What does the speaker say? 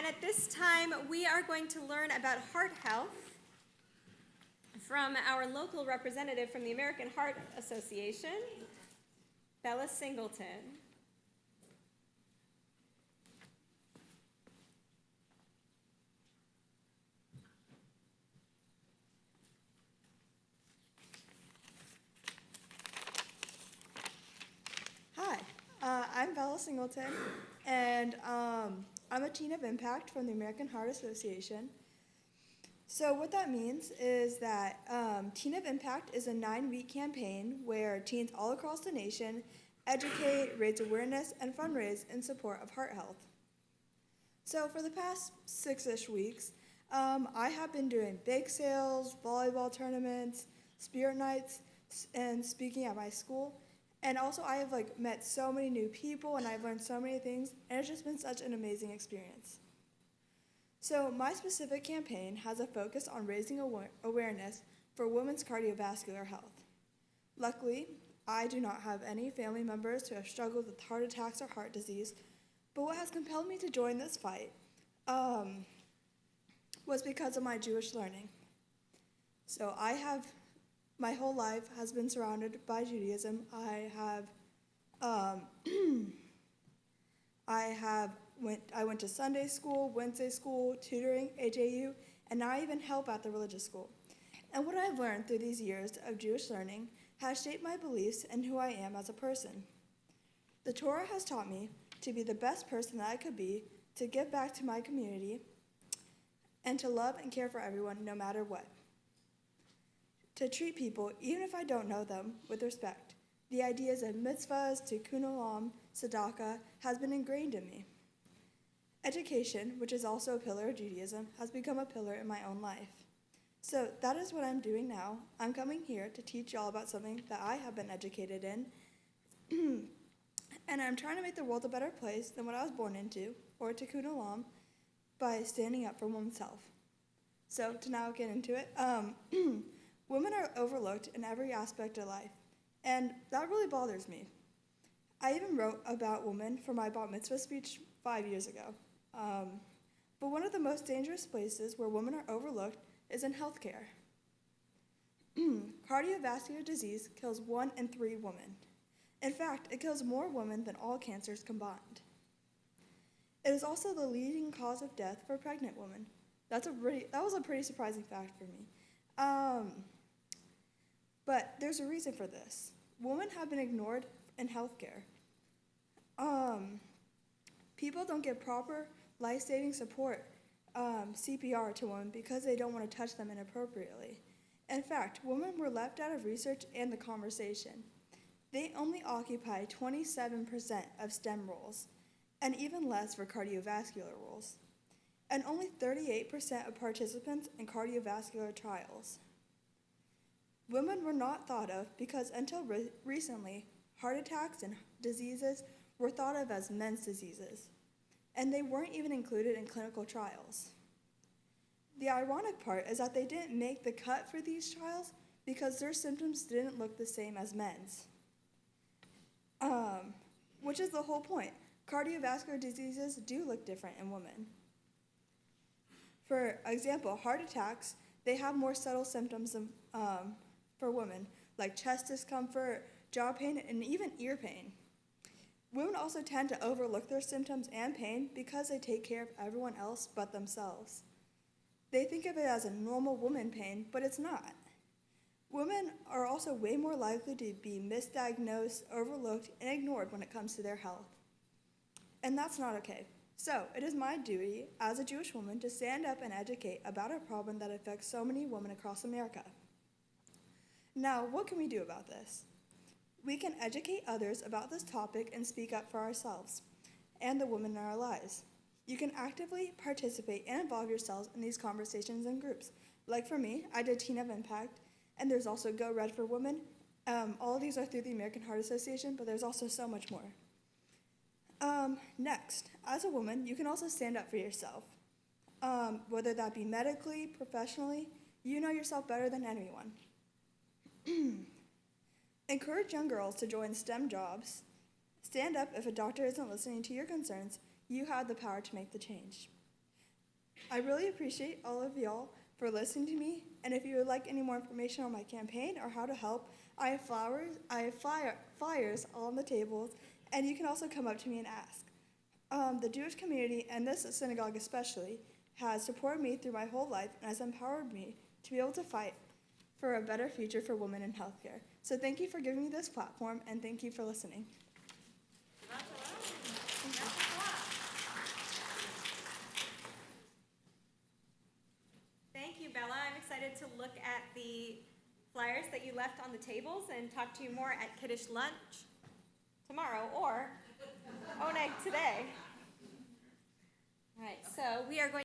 And at this time, we are going to learn about heart health from our local representative from the American Heart Association, Bella Singelton. Hi, I'm Bella Singelton, and I'm a Teen of Impact from the American Heart Association. So what that means is that Teen of Impact is a 9-week campaign where teens all across the nation educate, raise awareness, and fundraise in support of heart health. So for the past 6-ish weeks, I have been doing bake sales, volleyball tournaments, spirit nights, and speaking at my school. And also I have met so many new people and I've learned so many things, and it's just been such an amazing experience. So my specific campaign has a focus on raising awareness for women's cardiovascular health. Luckily, I do not have any family members who have struggled with heart attacks or heart disease, but what has compelled me to join this fight was because of my Jewish learning. So my whole life has been surrounded by Judaism. I went to Sunday school, Wednesday school, tutoring, AJU, and now I even help at the religious school. And what I've learned through these years of Jewish learning has shaped my beliefs and who I am as a person. The Torah has taught me to be the best person that I could be, to give back to my community, and to love and care for everyone no matter what. To treat people, even if I don't know them, with respect. The ideas of mitzvahs, tikkun olam, tzedakah, has been ingrained in me. Education, which is also a pillar of Judaism, has become a pillar in my own life. So that is what I'm doing now. I'm coming here to teach y'all about something that I have been educated in, and I'm trying to make the world a better place than what I was born into, or tikkun olam, by standing up for oneself. So to now get into it, women are overlooked in every aspect of life, and that really bothers me. I even wrote about women for my bat mitzvah speech 5 years ago. But one of the most dangerous places where women are overlooked is in healthcare. Cardiovascular disease kills 1 in 3 women. In fact, it kills more women than all cancers combined. It is also the leading cause of death for pregnant women. That was a pretty surprising fact for me. But there's a reason for this. Women have been ignored in healthcare. People don't give proper life-saving support, CPR, to women because they don't want to touch them inappropriately. In fact, women were left out of research and the conversation. They only occupy 27% of STEM roles, and even less for cardiovascular roles, and only 38% of participants in cardiovascular trials. Women were not thought of because until recently, heart attacks and diseases were thought of as men's diseases, and they weren't even included in clinical trials. The ironic part is that they didn't make the cut for these trials because their symptoms didn't look the same as men's, which is the whole point. Cardiovascular diseases do look different in women. For example, heart attacks, they have more subtle symptoms than, for women, like chest discomfort, jaw pain, and even ear pain. Women also tend to overlook their symptoms and pain because they take care of everyone else but themselves. They think of it as a normal woman pain, but it's not. Women are also way more likely to be misdiagnosed, overlooked, and ignored when it comes to their health. And that's not okay. So it is my duty as a Jewish woman to stand up and educate about a problem that affects so many women across America. Now, what can we do about this? We can educate others about this topic and speak up for ourselves and the women in our lives. You can actively participate and involve yourselves in these conversations and groups. Like for me, I did Teen of Impact, and there's also Go Red for Women. All of these are through the American Heart Association, but there's also so much more. Next, as a woman, you can also stand up for yourself. Whether that be medically, professionally, you know yourself better than anyone. Encourage young girls to join STEM jobs. Stand up if a doctor isn't listening to your concerns. You have the power to make the change. I really appreciate all of y'all for listening to me, and if you would like any more information on my campaign or how to help, I have flyers on the tables, and you can also come up to me and ask. The Jewish community, and this synagogue especially, has supported me through my whole life and has empowered me to be able to fight for a better future for women in healthcare. So thank you for giving me this platform, and thank you for listening. Thank you, Bella. I'm excited to look at the flyers that you left on the tables and talk to you more at Kiddush lunch tomorrow or Oneg today. All right, so we are going